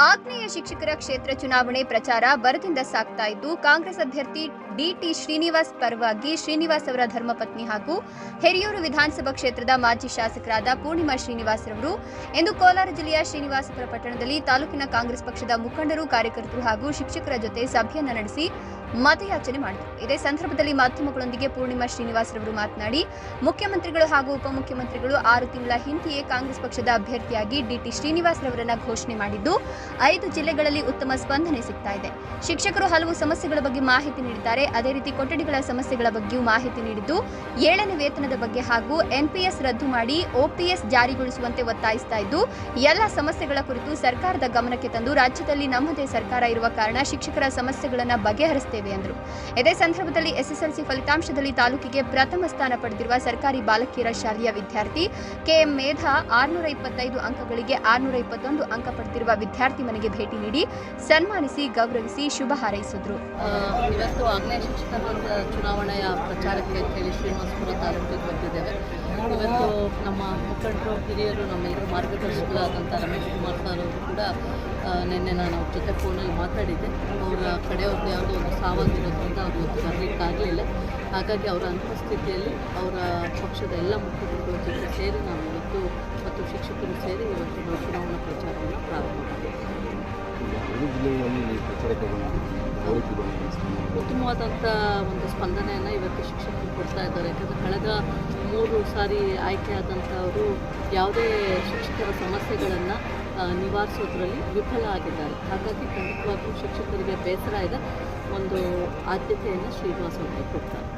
ಆಗ್ನೇಯ ಶಿಕ್ಷಕರ ಕ್ಷೇತ್ರ ಚುನಾವಣೆ ಪ್ರಚಾರ ಭರದಿಂದ ಸಾಗ್ತಾ ಇದ್ದು, ಕಾಂಗ್ರೆಸ್ ಅಭ್ಯರ್ಥಿ ಡಿಟಿ ಶ್ರೀನಿವಾಸ್ ಪರವಾಗಿ ಶ್ರೀನಿವಾಸ್ ಅವರ ಧರ್ಮಪತ್ನಿ ಹಾಗೂ ಹಿರಿಯೂರು ವಿಧಾನಸಭಾ ಕ್ಷೇತ್ರದ ಮಾಜಿ ಶಾಸಕರಾದ ಪೂರ್ಣಿಮಾ ಶ್ರೀನಿವಾಸ್ ರವರು ಇಂದು ಕೋಲಾರ ಜಿಲ್ಲೆಯ ಶ್ರೀನಿವಾಸಪುರ ಪಟ್ಟಣದಲ್ಲಿ ತಾಲೂಕಿನ ಕಾಂಗ್ರೆಸ್ ಪಕ್ಷದ ಮುಖಂಡರು, ಕಾರ್ಯಕರ್ತರು ಹಾಗೂ ಶಿಕ್ಷಕರ ಜೊತೆ ಸಭೆಯನ್ನು ನಡೆಸಿ ಮತಯಾಚನೆ ಮಾಡಿದರು. ಇದೇ ಸಂದರ್ಭದಲ್ಲಿ ಮಾಧ್ಯಮಗಳೊಂದಿಗೆ ಪೂರ್ಣಿಮಾ ಶ್ರೀನಿವಾಸ್ ರವರು ಮಾತನಾಡಿ, ಮುಖ್ಯಮಂತ್ರಿಗಳು ಹಾಗೂ ಉಪಮುಖ್ಯಮಂತ್ರಿಗಳು 6 ತಿಂಗಳ ಹಿಂದೆಯೇ ಕಾಂಗ್ರೆಸ್ ಪಕ್ಷದ ಅಭ್ಯರ್ಥಿಯಾಗಿ ಡಿಟಿ ಶ್ರೀನಿವಾಸ್ ರವರನ್ನ ಘೋಷಣೆ ಮಾಡಿದ್ದು 5 ಜಿಲ್ಲೆಗಳಲ್ಲಿ ಉತ್ತಮ ಸ್ಪಂದನೆ ಸಿಗ್ತಾ ಇದೆ. ಶಿಕ್ಷಕರು ಹಲವು ಸಮಸ್ಯೆಗಳ ಬಗ್ಗೆ ಮಾಹಿತಿ ನೀಡಿದ್ದಾರೆ. ಅದೇ ರೀತಿ ಕೊಠಡಿಗಳ ಸಮಸ್ಯೆಗಳ ಬಗ್ಗೆಯೂ ಮಾಹಿತಿ ನೀಡಿದ್ದು, 7ನೇ ವೇತನದ ಬಗ್ಗೆ ಹಾಗೂ ಎನ್ಪಿಎಸ್ ರದ್ದು ಮಾಡಿ ಓಪಿಎಸ್ ಜಾರಿಗೊಳಿಸುವಂತೆ ಒತ್ತಾಯಿಸ್ತಾ ಇದ್ದು, ಎಲ್ಲ ಸಮಸ್ಯೆಗಳ ಕುರಿತು ಸರ್ಕಾರದ ಗಮನಕ್ಕೆ ತಂದು ರಾಜ್ಯದಲ್ಲಿ ನಮ್ಮದೇ ಸರ್ಕಾರ ಇರುವ ಕಾರಣ ಶಿಕ್ಷಕರ ಸಮಸ್ಯೆಗಳನ್ನು ಬಗೆಹರಿಸುತ್ತೇವೆ ಎಂದರು. ಇದೇ ಸಂದರ್ಭದಲ್ಲಿ ಎಸ್ಎಸ್ಎಲ್ಸಿ ಫಲಿತಾಂಶದಲ್ಲಿ ತಾಲೂಕಿಗೆ ಪ್ರಥಮ ಸ್ಥಾನ ಪಡೆದಿರುವ ಸರ್ಕಾರಿ ಬಾಲಕಿಯರ ಶಾಲೆಯ ವಿದ್ಯಾರ್ಥಿ ಕೆಎಂ ಮೇಧಾ 625 ಅಂಕಗಳಿಗೆ 621 ಅಂಕ ಪಡೆದಿರುವ ವಿದ್ಯಾರ್ಥಿ ಮನೆಗೆ ಭೇಟಿ ನೀಡಿ ಸನ್ಮಾನಿಸಿ ಗೌರವಿಸಿ ಶುಭ ಹಾರೈಸಿದರು. ಇವತ್ತು ಆಗ್ನೇಯ ಶಿಕ್ಷಕರ ಚುನಾವಣೆಯ ಪ್ರಚಾರಕ್ಕೆ ಅಂತೇಳಿ ಶ್ರೀನಿವಾಸಪುರ ತಾಲೂಕಿಗೆ ಬಂದಿದ್ದೇವೆ. ಇವತ್ತು ನಮ್ಮ ಮುಖಂಡರು, ಹಿರಿಯರು, ನಮ್ಮೆಲ್ಲರೂ ಮಾರ್ಗದರ್ಶಕರಾದಂಥ ರಮೇಶ್ ಕುಮಾರ್ ಸರ್ ಅವರು ಕೂಡ ನಿನ್ನೆ ನಾನು ಅವ್ರ ಜೊತೆ ಫೋನಲ್ಲಿ ಮಾತಾಡಿದ್ದೆ. ಅವರ ಕಡೆಯವ್ರದ್ದು ಯಾವುದೋ ಒಂದು ಸಾವಾಗಿರೋದ್ರಿಂದ ಅವರು ಇವತ್ತು ಬರಲಿಕ್ಕಾಗಲಿಲ್ಲ. ಹಾಗಾಗಿ ಅವರ ಅನುಪಸ್ಥಿತಿಯಲ್ಲಿ ಅವರ ಪಕ್ಷದ ಎಲ್ಲ ಮುಖಂಡರ ಜೊತೆ ಸೇರಿ ನಾವು ಇವತ್ತು ಮತ್ತು ಶಿಕ್ಷಕರು ಸೇರಿ ಇವತ್ತು ನಾವು ಚುನಾವಣಾ ಪ್ರಚಾರವನ್ನು ಪ್ರಾರಂಭ ಮಾಡಿದ್ದೇವೆ. ಉತ್ತಮವಾದಂಥ ಒಂದು ಸ್ಪಂದನೆಯನ್ನು ಇವತ್ತು ಶಿಕ್ಷಕರು ಕೊಡ್ತಾ ಇದ್ದಾರೆ. ಯಾಕಂದರೆ ಕಳೆದ 3 ಸಾರಿ ಆಯ್ಕೆಯಾದಂಥವರು ಯಾವುದೇ ಶಿಕ್ಷಕರ ಸಮಸ್ಯೆಗಳನ್ನು ನಿವಾರಿಸೋದ್ರಲ್ಲಿ ವಿಫಲ ಆಗಿದ್ದಾರೆ. ಹಾಗಾಗಿ ಖಂಡಿತವಾಗ್ಲೂ ಶಿಕ್ಷಕರಿಗೆ ಬೇಸರ ಇದೆ. ಒಂದು ಆದ್ಯತೆಯನ್ನು ಶ್ರೀನಿವಾಸ್ ಅವರಿಗೆ ಕೊಡ್ತಾರೆ.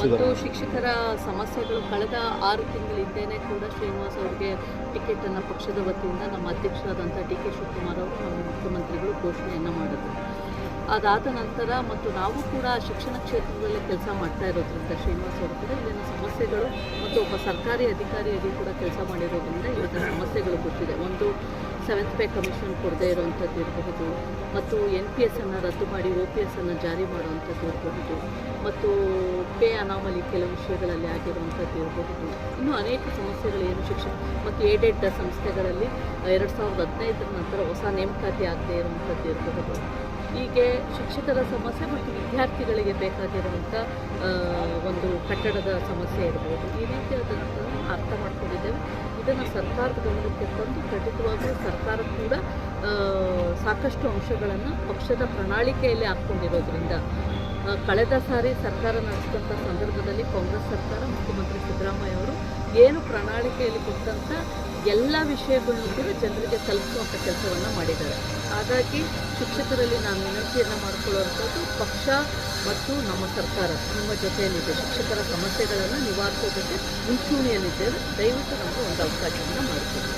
ಮತ್ತು ಶಿಕ್ಷಕರ ಸಮಸ್ಯೆಗಳು ಕಳೆದ 6 ತಿಂಗಳ ಹಿಂದೆಯೇ ಕೂಡ ಶ್ರೀನಿವಾಸ್ ಅವರಿಗೆ ಟಿಕೆಟನ್ನು ಪಕ್ಷದ ವತಿಯಿಂದ ನಮ್ಮ ಅಧ್ಯಕ್ಷರಾದಂಥ DK ಶಿವಕುಮಾರ್ ಅವರು ನಮ್ಮ ಮುಖ್ಯಮಂತ್ರಿಗಳು ಘೋಷಣೆಯನ್ನು ಮಾಡಿದ್ರು. ಅದಾದ ನಂತರ ಮತ್ತು ನಾವು ಕೂಡ ಶಿಕ್ಷಣ ಕ್ಷೇತ್ರದಲ್ಲಿ ಕೆಲಸ ಮಾಡ್ತಾ ಇರೋದ್ರಿಂದ ಶ್ರೀನಿವಾಸ್ ಅವರು ಕೂಡ ಇಲ್ಲಿನ ಸಮಸ್ಯೆಗಳು ಮತ್ತು ಒಬ್ಬ ಸರ್ಕಾರಿ ಅಧಿಕಾರಿಯಾಗಿ ಕೂಡ ಕೆಲಸ ಮಾಡಿರೋದ್ರಿಂದ ಇಲ್ಲಿನ ಸಮಸ್ಯೆಗಳು ಗೊತ್ತಿದೆ. ಒಂದು 7th ಪೇ ಕಮಿಷನ್ ಕೊಡದೇ ಇರುವಂಥದ್ದು ಇರಬಹುದು, ಮತ್ತು NPS ರದ್ದು ಮಾಡಿ OPS ಜಾರಿ ಮಾಡುವಂಥದ್ದು ಇರಬಹುದು, ಮತ್ತು ಪೇ ಅನಾಮಲಿ ಕೆಲವು ವಿಷಯಗಳಲ್ಲಿ ಆಗಿರುವಂಥದ್ದು ಇರಬಹುದು. ಇನ್ನೂ ಅನೇಕ ಸಮಸ್ಯೆಗಳು ಏನು ಶಿಕ್ಷಣ ಮತ್ತು ಏಡೆಡ್ ಸಂಸ್ಥೆಗಳಲ್ಲಿ 2015 ನಂತರ ಹೊಸ ನೇಮಕಾತಿ ಆಗದೇ ಇರುವಂಥದ್ದು ಇರಬಹುದು. ಹೀಗೆ ಶಿಕ್ಷಕರ ಸಮಸ್ಯೆ ಮತ್ತು ವಿದ್ಯಾರ್ಥಿಗಳಿಗೆ ಬೇಕಾಗಿರುವಂಥ ಒಂದು ಕಟ್ಟಡದ ಸಮಸ್ಯೆ ಇರ್ಬೋದು. ಈ ರೀತಿಯಾದಂಥದ್ದನ್ನು ಅರ್ಥ ಮಾಡ್ಕೊಂಡಿದ್ದೇವೆ. ಇದನ್ನು ಸರ್ಕಾರದ ಗಮನಕ್ಕೆ ತಂದು ಖಂಡಿತವಾಗಲೂ ಸರ್ಕಾರ ಕೂಡ ಸಾಕಷ್ಟು ಅಂಶಗಳನ್ನು ಪಕ್ಷದ ಪ್ರಣಾಳಿಕೆಯಲ್ಲಿ ಹಾಕ್ಕೊಂಡಿರೋದ್ರಿಂದ ಕಳೆದ ಸಾರಿ ಸರ್ಕಾರ ನಡೆಸಿದಂಥ ಸಂದರ್ಭದಲ್ಲಿ ಕಾಂಗ್ರೆಸ್ ಸರ್ಕಾರ ಮುಖ್ಯಮಂತ್ರಿ ಸಿದ್ದರಾಮಯ್ಯ ಅವರು ಏನು ಪ್ರಣಾಳಿಕೆಯಲ್ಲಿ ಕೊಟ್ಟಂಥ ಎಲ್ಲ ವಿಷಯಗಳನ್ನು ಕೂಡ ಜನರಿಗೆ ತಲುಪಿಸುವಂಥ ಕೆಲಸವನ್ನು ಮಾಡಿದ್ದಾರೆ. ಹಾಗಾಗಿ ಶಿಕ್ಷಕರಲ್ಲಿ ನಾನು ವಿನಂತಿಯನ್ನು ಮಾಡಿಕೊಳ್ಳುವಂಥದ್ದು, ಪಕ್ಷ ಮತ್ತು ನಮ್ಮ ಸರ್ಕಾರ ನಿಮ್ಮ ಜೊತೆಯಲ್ಲಿದೆ. ಶಿಕ್ಷಕರ ಸಮಸ್ಯೆಗಳನ್ನು ನಿವಾರಿಸೋದಕ್ಕೆ ಮುಂಚೂಣಿಯಲ್ಲಿದ್ದೇವೆ. ದಯವಿಟ್ಟು ನಮಗೆ ಒಂದು ಅವಕಾಶವನ್ನು ಮಾಡಿಕೊಡಿ.